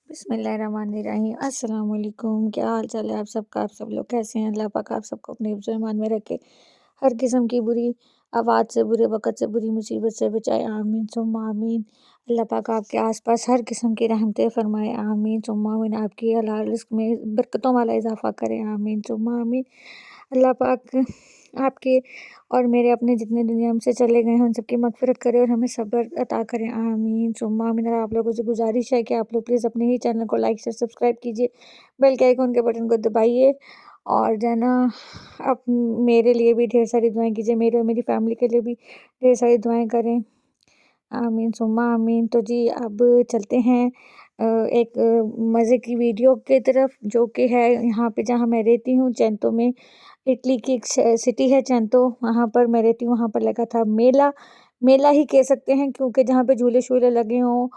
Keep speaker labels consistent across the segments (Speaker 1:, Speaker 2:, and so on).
Speaker 1: बिस्मिल्लाहिर्रहमानिर्रहीम। अस्सलाम वालेकुम। क्या हाल चाल है आप सबका? आप सब लोग कैसे हैं? अल्लाह पाक आप सबको अपने हिफ्ज़ ईमान में रखे, हर किस्म की बुरी आवाज़ से, बुरे वक़्त से, बुरी मुसीबत से बचाए। आमीन सुम्मा आमीन। अल्लाह पाक आपके आस-पास हर किस्म की रहमतें फ़रमाए। आमीन सुम्मा आमीन। आपकी हलाल रिज़्क़ में बरकतों वाला इज़ाफ़ा करे। आमीन सुम्मा आमीन। अल्लाह पाक आपके और मेरे अपने जितने दुनिया में से चले गए हैं उन सबकी मग़फ़िरत करे और हमें सब्र अता करें। आमीन सुम्मा आमीन। और आप लोगों से गुज़ारिश है कि आप लोग प्लीज़ अपने ही चैनल को लाइक शेयर सब्सक्राइब कीजिए, बेल के आइकन के बटन को दबाइए और जो है ना आप मेरे लिए भी ढेर सारी दुआएं कीजिए, मेरे और मेरी फैमिली के लिए भी ढेर सारी दुआएं करें। आमीन सुम्मा आमीन। तो जी अब चलते हैं एक मज़े की वीडियो की तरफ, जो कि है यहाँ पे जहाँ मैं रहती हूँ चेंतो में। इटली की एक सिटी है चेंतो, वहाँ पर मैं रहती हूँ। वहाँ पर लगा था मेला, मेला ही कह सकते हैं क्योंकि जहाँ पे झूले शूले लगे हों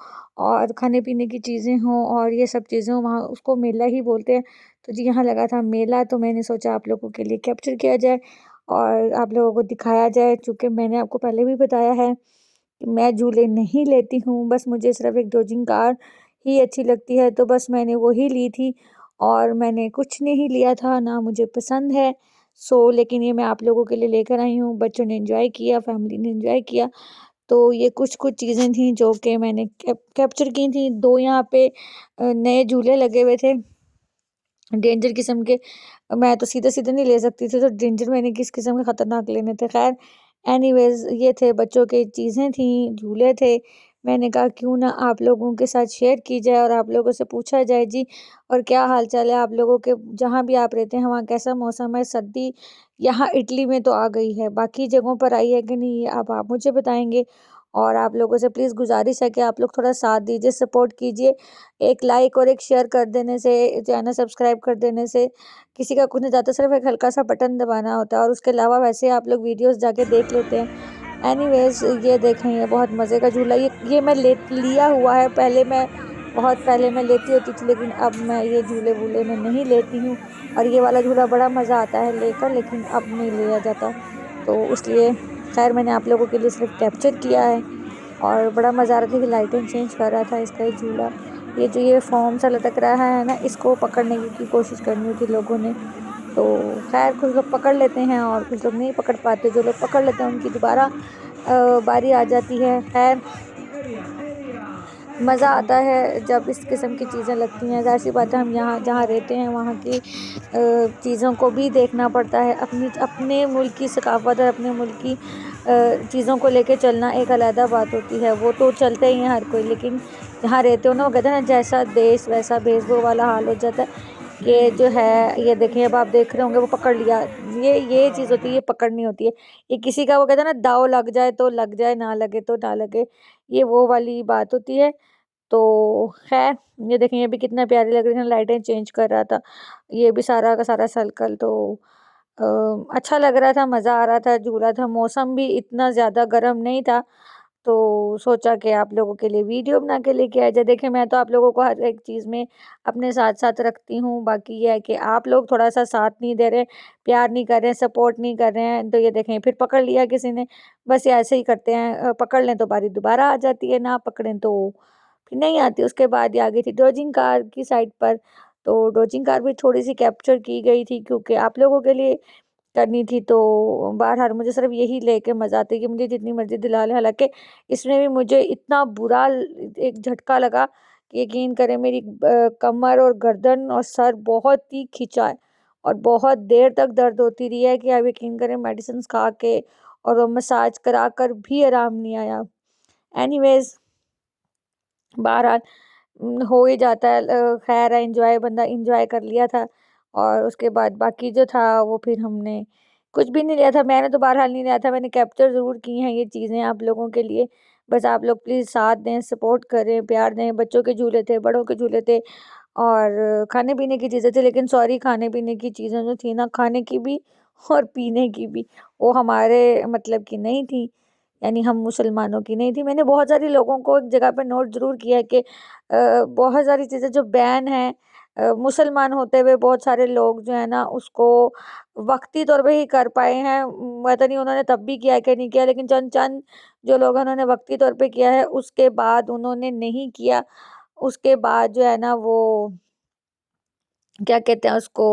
Speaker 1: और खाने पीने की चीज़ें हों और ये सब चीज़ें हों, वहाँ उसको मेला ही बोलते हैं। तो जी यहाँ लगा था मेला, तो मैंने सोचा आप लोगों के लिए कैप्चर किया जाए और आप लोगों को दिखाया जाए। चूँकि मैंने आपको पहले भी बताया है कि मैं झूले नहीं लेती हूँ, बस मुझे सिर्फ़ एक डोजिंग कार ही अच्छी लगती है, तो बस मैंने वो ही ली थी और मैंने कुछ नहीं लिया था, ना मुझे पसंद है। लेकिन ये मैं आप लोगों के लिए लेकर आई हूँ। बच्चों ने एन्जॉय किया, फैमिली ने एन्जॉय किया। तो ये कुछ-कुछ चीज़ें थी जो कि मैंने कैप्चर की थी। 2 यहाँ पे नए झूले लगे हुए थे, डेंजर किस्म के। मैं तो सीधे-सीधे नहीं ले सकती थी, तो डेंजर मैंने किस किस्म के खतरनाक लेने थे। ख़ैर एनीवेज़ ये थे बच्चों की चीज़ें थीं, झूले थे। मैंने कहा क्यों ना आप लोगों के साथ शेयर की जाए और आप लोगों से पूछा जाए जी और क्या हाल-चाल है आप लोगों के, जहाँ भी आप रहते हैं वहाँ कैसा मौसम है? सर्दी यहाँ इटली में तो आ गई है, बाकी जगहों पर आई है कि नहीं ये अब आप मुझे बताएँगे। और आप लोगों से प्लीज़ गुज़ारिश है कि आप लोग थोड़ा साथ दीजिए, सपोर्ट कीजिए। एक लाइक और एक शेयर कर देने से, चैनल सब्सक्राइब कर देने से किसी का कुछ नहीं जाता, सिर्फ़ एक हल्का-सा बटन दबाना होता है और उसके अलावा वैसे आप लोग वीडियोज़ जाके देख लेते हैं। एनीवेज़ ये देखें, ये बहुत मज़े का झूला, ये मैं ले लिया हुआ है। पहले मैं बहुत पहले मैं लेती होती थी, लेकिन अब मैं ये झूले-वूले में नहीं लेती हूँ और ये वाला झूला बड़ा मज़ा आता है लेकर, लेकिन अब नहीं लिया जाता। तो इसलिए ख़ैर मैंने आप लोगों के लिए सिर्फ़ कैप्चर किया है और बड़ा मज़ा आ रहा था कि लाइटें चेंज कर रहा था इसका ये झूला। ये फ़ोम सा लटक रहा है ना, इसको पकड़ने की कोशिश करनी होती है लोगों ने। तो ख़ैर कुछ लोग पकड़ लेते हैं और कुछ लोग नहीं पकड़ पाते। जो लोग पकड़ लेते हैं उनकी दोबारा बारी आ जाती है। ख़ैर मज़ा आता है जब इस किस्म की चीज़ें लगती हैं। ज़ाहिर-सी बात है हम यहाँ जहाँ रहते हैं वहाँ की चीज़ों को भी देखना पड़ता है। अपने मुल्क की सकाफ़त और अपने मुल्क की चीज़ों को लेके चलना एक अलग बात होती है। वो तो चलते ही हैं हर कोई, लेकिन जहाँ रहते हो ना, वो कहते हैं ना जैसा देश वैसा भेष, वो वाला हाल हो जाता है। कि जो है ये देखें, अब आप देख रहे होंगे वो पकड़ लिया। ये चीज़ होती है, ये पकड़नी होती है। ये किसी का वो कहते हैं ना दाव लग जाए तो लग जाए, ना लगे तो ना लगे। ये वो वाली बात होती है। तो ख़ैर ये देखें, ये भी कितना प्यारे लग रहे हैं, लाइटें चेंज कर रहा था। ये भी सारा का सारा सर्कल तो अ, अच्छा लग रहा था, मज़ा आ रहा था, झूला था। मौसम भी इतना ज़्यादा गर्म नहीं था, तो सोचा कि आप लोगों के लिए वीडियो बना के लेके आ जाए। देखिए मैं तो आप लोगों को हर एक चीज़ में अपने साथ-साथ रखती हूँ, बाकी ये है कि आप लोग थोड़ा-सा साथ नहीं दे रहे, प्यार नहीं कर रहे हैं, सपोर्ट नहीं कर रहे हैं। तो ये देखें फिर पकड़ लिया किसी ने, बस ये ऐसे ही करते हैं। पकड़ लें तो बारी दोबारा आ जाती है, ना पकड़ें तो फिर नहीं आती। उसके बाद ये आ गई थी डोजिंग कार की साइड पर, तो डोजिंग कार भी थोड़ी-सी कैप्चर की गई थी क्योंकि आप लोगों के लिए करनी थी। तो बहरहाल मुझे सिर्फ़ यही लेके मज़ा आता है कि मुझे जितनी मर्ज़ी दिला लें। हालाँकि इसमें भी मुझे इतना बुरा एक झटका लगा कि यकीन करें मेरी कमर और गर्दन और सर बहुत ही खिंचा है और बहुत देर तक दर्द होती रही है कि आप यकीन करें मेडिसिन्स खा के और वो मसाज करा कर भी आराम नहीं आया। एनीवेज़ बहरहाल हो ही जाता है। ख़ैर है, एन्जॉय बंदा एन्जॉय कर लिया था और उसके बाद बाकी जो था वो फिर हमने कुछ भी नहीं लिया था। मैंने तो बहरहाल नहीं लिया था, मैंने कैप्चर ज़रूर की हैं ये चीज़ें आप लोगों के लिए। बस आप लोग प्लीज़ साथ दें, सपोर्ट करें, प्यार दें। बच्चों के झूले थे, बड़ों के झूले थे और खाने-पीने की चीज़ें थी, लेकिन सॉरी खाने-पीने की चीज़ें जो थी ना, खाने की भी और पीने की भी, वो हमारे मतलब की नहीं थी, यानी हम मुसलमानों की नहीं थी। मैंने बहुत सारे लोगों को एक जगह पे नोट ज़रूर किया है कि बहुत सारी चीज़ें जो बैन हैं, मुसलमान होते हुए बहुत सारे लोग जो है ना उसको वक़्ती तौर पे ही कर पाए हैं। पता नहीं उन्होंने तब भी किया कि नहीं किया, लेकिन चंद चंद जो लोग हैं उन्होंने वक़्ती तौर पे किया है, उसके बाद उन्होंने नहीं किया। उसके बाद जो है ना वो क्या कहते हैं उसको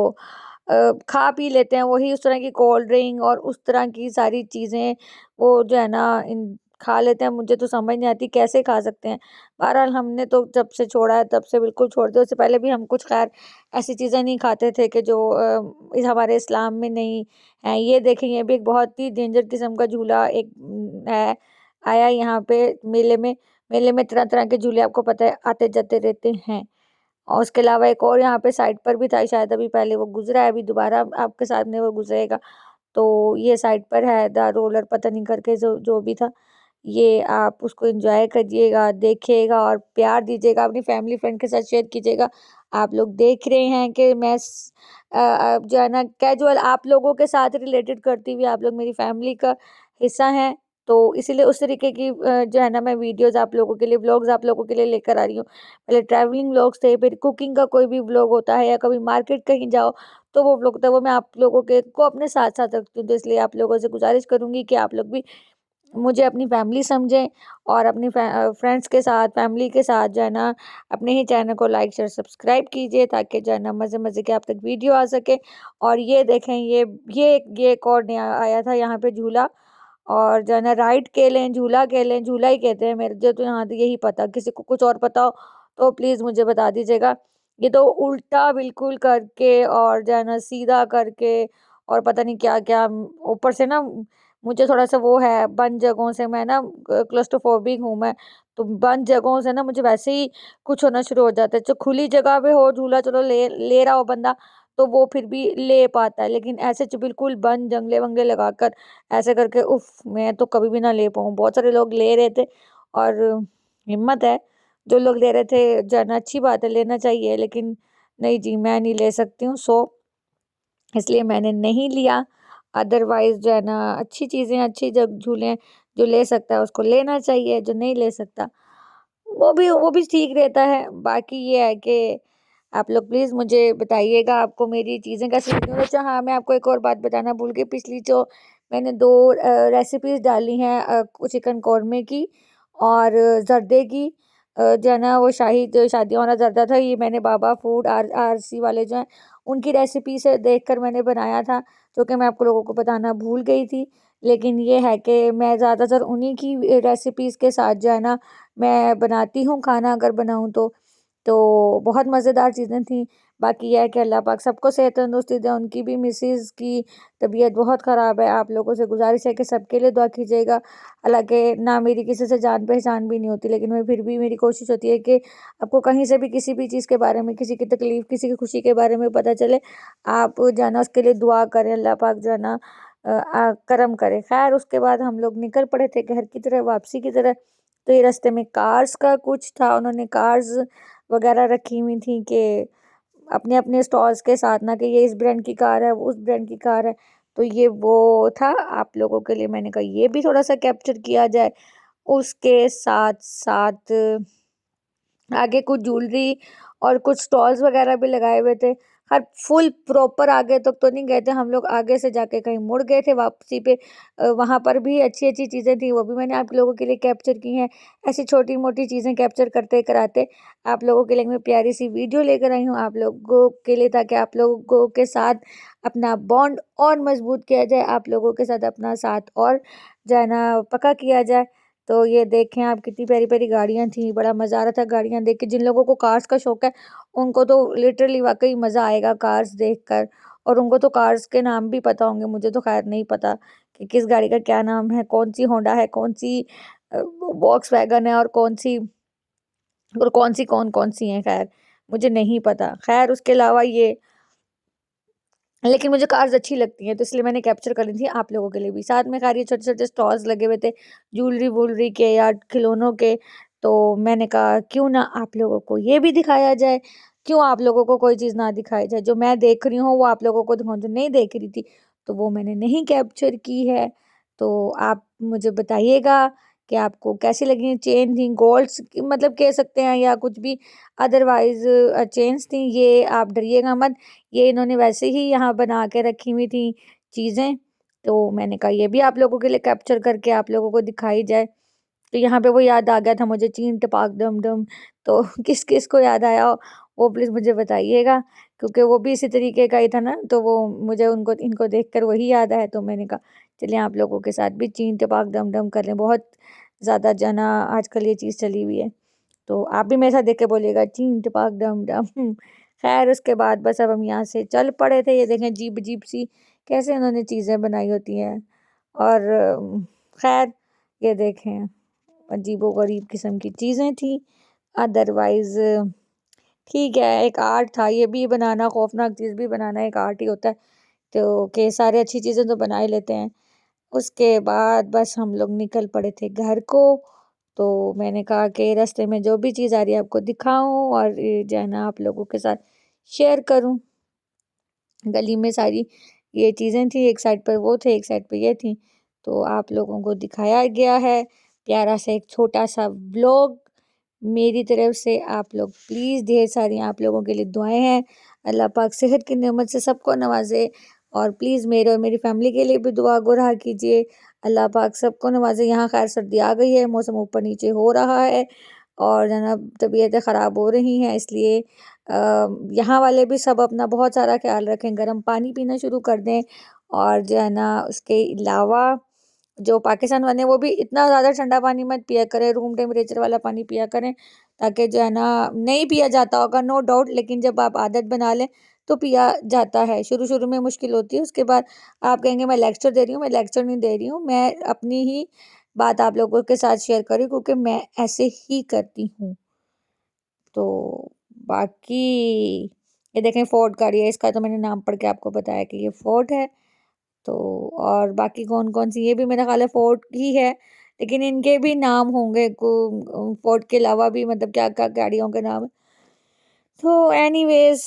Speaker 1: खा पी लेते हैं, वही उस तरह की कोल्ड ड्रिंक और उस तरह की सारी चीज़ें वो जो है ना इन खा लेते हैं। मुझे तो समझ नहीं आती कैसे खा सकते हैं। बहरहाल हमने तो जब से छोड़ा है तब से बिल्कुल छोड़ दिया। उससे पहले भी हम कुछ खैर ऐसी चीज़ें नहीं खाते थे कि जो इस हमारे इस्लाम में नहीं है। ये देखें, ये भी एक बहुत ही डेंजर किस्म का झूला एक है आया यहाँ पे मेले में। मेले में तरह-तरह के झूले आपको पता है आते-जाते रहते हैं। और उसके अलावा एक और यहाँ पे साइड पर भी था, शायद अभी पहले वो गुज़रा है, अभी दोबारा आपके सामने वो गुज़रेगा। तो ये साइड पर है द रोलर, पता नहीं करके जो जो भी था। ये आप उसको एन्जॉय करिएगा, देखिएगा और प्यार दीजिएगा, अपनी फैमिली फ्रेंड के साथ शेयर कीजिएगा। आप लोग देख रहे हैं कि मैं जो है ना कैजुअल आप लोगों के साथ रिलेटेड करती हुई आप लोग मेरी फैमिली का हिस्सा हैं। तो इसीलिए उस तरीके की जो है ना मैं वीडियोज़ आप लोगों के लिए, व्लॉग्स आप लोगों के लिए लेकर आ रही हूँ। पहले ट्रैवलिंग व्लॉग्स थे, फिर कुकिंग का कोई भी व्लॉग होता है या कभी मार्केट कहीं जाओ तो वो व्लॉग होता है, वो मैं आप लोगों के को अपने साथ-साथ रखती हूँ। तो इसलिए आप लोगों से गुज़ारिश करूँगी कि आप लोग भी मुझे अपनी फैमिली समझें और अपनी फ्रेंड्स के साथ, फैमिली के साथ जो है ना अपने ही चैनल को लाइक, शेयर, सब्सक्राइब कीजिए ताकि जो है ना मज़े-मज़े के आप तक वीडियो आ सके। और ये देखें, ये एक और नया आया था यहाँ पे झूला, और जो है ना राइड खेलें, झूला खेलें, झूला ही कहते हैं मेरे तो यहाँ तो यही पता, किसी को कुछ और पता हो तो प्लीज़ मुझे बता दीजिएगा। ये तो उल्टा बिल्कुल करके और जो है ना सीधा करके और पता नहीं क्या-क्या, ऊपर से ना मुझे थोड़ा-सा वो है बंद जगहों से, मैं ना क्लस्ट्रोफोबिक हूँ मैं, तो बंद जगहों से ना मुझे वैसे ही कुछ होना शुरू हो जाता है। जो खुली जगह पे हो झूला, चलो ले ले रहा हो बंदा तो वो फिर भी ले पाता है, लेकिन ऐसे जो बिल्कुल बंद जंगले-वंगले लगाकर ऐसे करके उफ़! मैं तो कभी भी ना ले पाऊँ। बहुत सारे लोग ले रहे थे और हिम्मत है, जो लोग ले रहे थे जाना अच्छी बात है, लेना चाहिए, लेकिन नहीं जी, मैं नहीं ले सकती हूँ। सो इसलिए मैंने नहीं लिया। अदरवाइज़ जो है ना अच्छी चीज़ें, अच्छी जब झूले जो ले सकता है उसको लेना चाहिए, जो नहीं ले सकता वो भी ठीक रहता है। बाकी ये है कि आप लोग प्लीज़ मुझे बताइएगा आपको मेरी चीज़ें कैसी लगी। अच्छा हाँ, मैं आपको एक और बात बताना भूल गई, पिछली जो मैंने 2 रेसिपीज़ डाली हैं चिकन कौरमे की और ज़र्दे की, जो है ना वो शाही जो शादियों वाला ज़र्दा था, ये मैंने बाबा फूड आरसी वाले जो हैं उनकी रेसिपी से देखकर मैंने बनाया था, जो कि मैं आपको लोगों को बताना भूल गई थी। लेकिन ये है कि मैं ज़्यादातर उन्हीं की रेसिपीज़ के साथ जो है ना मैं बनाती हूँ खाना, अगर बनाऊँ तो बहुत मज़ेदार चीज़ें थी। बाकी ये है कि अल्लाह पाक सबको सेहत तंदुरुस्ती दे। उनकी भी मिसेज़ की तबीयत बहुत ख़राब है। आप लोगों से गुज़ारिश है कि सबके लिए दुआ कीजिएगा। हालाँकि ना मेरी किसी से जान-पहचान भी नहीं होती, लेकिन मैं फिर भी मेरी कोशिश होती है कि आपको कहीं से भी किसी भी चीज़ के बारे में, किसी की तकलीफ़, किसी की खुशी के बारे में पता चले, आप जो है ना उसके लिए दुआ करें, अल्लाह पाक जो है ना करम करे। ख़ैर उसके बाद हम लोग निकल पड़े थे घर की तरफ, वापसी की तरफ। तो ये रास्ते में कार्स का कुछ था, उन्होंने कार्स वगैरह रखी हुई थी कि अपने-अपने स्टॉल्स के साथ, ना कि ये इस ब्रांड की कार है, वो उस ब्रांड की कार है। तो ये वो था आप लोगों के लिए, मैंने कहा ये भी थोड़ा-सा कैप्चर किया जाए। उसके साथ-साथ आगे कुछ ज्वेलरी और कुछ स्टॉल्स वगैरह भी लगाए हुए थे। हर फुल प्रॉपर आगे तक तो नहीं गए थे हम लोग, आगे से जाके कहीं मुड़ गए थे वापसी पे। वहाँ पर भी अच्छी-अच्छी चीज़ें थी, वो भी मैंने आप लोगों के लिए कैप्चर की हैं। ऐसी छोटी-मोटी चीज़ें कैप्चर करते-कराते आप लोगों के लिए मैं प्यारी-सी वीडियो लेकर आई हूँ आप लोगों के लिए, ताकि आप लोगों के साथ अपना बॉन्ड और मज़बूत किया जाए, आप लोगों के साथ अपना साथ और जो है ना पक्का किया जाए। तो ये देखें आप, कितनी प्यारी-प्यारी गाड़ियाँ थी, बड़ा मज़ा आ रहा था गाड़ियाँ देख के। जिन लोगों को कार्स का शौक है, उनको तो लिटरली वाक़ई मज़ा आएगा कार्स देखकर, और उनको तो कार्स के नाम भी पता होंगे, मुझे तो ख़ैर नहीं पता कि किस गाड़ी का क्या नाम है, कौन-सी होंडा है, कौन-सी वॉक्सवैगन है और कौन-सी कौन-कौन सी हैं, ख़ैर मुझे नहीं पता। ख़ैर उसके अलावा ये, लेकिन मुझे कार्स अच्छी लगती हैं, तो इसलिए मैंने कैप्चर करी थी आप लोगों के लिए भी। साथ में ख़ैर ये छोटे-छोटे स्टॉल्स लगे हुए थे, ज्वेलरी-वूलरी के या खिलौनों के, तो मैंने कहा क्यों ना आप लोगों को ये भी दिखाया जाए, क्यों आप लोगों को कोई चीज़ ना दिखाई जाए। जो मैं देख रही हूँ वो आप लोगों को दिखाऊँ, जो नहीं देख रही थी, तो वो मैंने नहीं कैप्चर की है। तो आप मुझे बताइएगा कि आपको कैसी लगी चेन थी, गोल्ड्स की मतलब कह सकते हैं या कुछ भी अदरवाइज़ चेन्स थी, ये आप डरिएगा मत। ये इन्होंने वैसे ही यहाँ बना के रखी हुई थी चीज़ें, तो मैंने कहा ये भी आप लोगों के लिए कैप्चर करके आप लोगों को दिखाई जाए। तो यहाँ पे वो याद आ गया था मुझे, चीन टपाक डम डम, तो किस-किस को याद आया हो, वो प्लीज़ मुझे बताइएगा, क्योंकि वो भी इसी तरीके का ही था ना, तो वो मुझे उनको इनको देखकर वही याद आया, तो मैंने कहा चलिए आप लोगों के साथ भी चीन टपाक डम डम कर लें। बहुत ज़्यादा जो है ना आजकल ये चीज़ चली हुई है, तो आप भी मेरे साथ देख के बोलिएगा चीन टपाक डम डम। खैर उसके बाद बस अब हम यहाँ से चल पड़े थे। ये देखें अजीब-अजीब सी कैसे उन्होंने चीज़ें बनाई होती हैं, और खैर ये देखें अजीबो-गरीब किस्म की चीज़ें थी। अदरवाइज़ ठीक है, एक आर्ट था, ये भी बनाना, खौफनाक चीज़ भी बनाना एक आर्ट ही होता है, तो कि सारी अच्छी चीज़ें तो बना ही लेते हैं। उसके बाद बस हम लोग निकल पड़े थे घर को, तो मैंने कहा कि रास्ते में जो भी चीज़ आ रही है आपको दिखाऊँ और ये जो है ना आप लोगों के साथ शेयर करूँ। गली में सारी ये चीज़ें थी, एक साइड पर वो थे, एक साइड पे ये थी, तो आप लोगों को दिखाया गया है प्यारा सा एक छोटा-सा व्लॉग मेरी तरफ से। आप लोग प्लीज़, ढेर सारी आप लोगों के लिए दुआएँ हैं, अल्लाह पाक सेहत की नेमत से सबको नवाज़े, और प्लीज़ मेरे और मेरी फैमिली के लिए भी दुआ गो रहा कीजिए, अल्लाह पाक सबको नवाज़े। यहाँ खैर सर्दी आ गई है, मौसम ऊपर-नीचे हो रहा है और जो है ना तबीयतें ख़राब हो रही हैं, इसलिए यहाँ वाले भी सब अपना बहुत सारा ख्याल रखें, गर्म पानी पीना शुरू कर दें, और जो है ना उसके अलावा जो पाकिस्तान वाले हैं वो भी इतना ज़्यादा ठंडा पानी मत पिया करें, रूम टेम्परेचर वाला पानी पिया करें, ताकि जो है ना नहीं पिया जाता होगा नो डाउट, लेकिन जब आप आदत बना लें तो पिया जाता है। शुरू-शुरू में मुश्किल होती है, उसके बाद आप कहेंगे मैं लेक्चर दे रही हूँ, मैं लेक्चर नहीं दे रही हूँ, मैं अपनी ही बात आप लोगों के साथ शेयर कर रही हूँ, क्योंकि मैं ऐसे ही करती हूँ। तो बाकी ये देखें फोर्ट गाड़ी है, इसका तो मैंने नाम पढ़ के आपको बताया कि ये फोर्ट है। तो और बाकी कौन-कौन सी, ये भी मेरा ख़्याल है फोर्ट ही है, लेकिन इनके भी नाम होंगे फोर्ट के अलावा भी, मतलब क्या-क्या गाड़ियों के नाम। तो एनीवेज़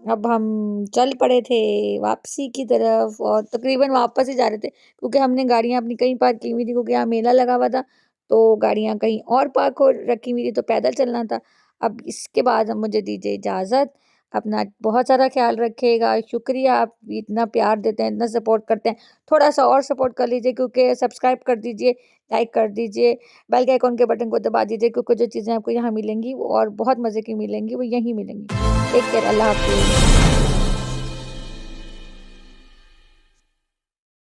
Speaker 1: अब हम चल पड़े थे वापसी की तरफ, और तकरीबन वापस ही जा रहे थे, क्योंकि हमने गाड़ियाँ अपनी कहीं पार्क की हुई थी, क्योंकि यहाँ मेला लगा हुआ था, तो गाड़ियाँ कहीं और पार्क हो रखी हुई थी, तो पैदल चलना था। अब इसके बाद अब मुझे दीजिए इजाज़त, अपना बहुत सारा ख्याल रखिएगा। शुक्रिया, आप इतना प्यार देते हैं, इतना सपोर्ट करते हैं। थोड़ा-सा और सपोर्ट कर लीजिए, क्योंकि सब्सक्राइब कर दीजिए, लाइक कर दीजिए, बेल के आइकॉन के बटन को दबा दीजिए, क्योंकि जो चीज़ें आपको यहाँ मिलेंगी वो और बहुत मज़े की मिलेंगी, वो यहीं मिलेंगी। टेक केयर, अल्लाह हाफ़िज़।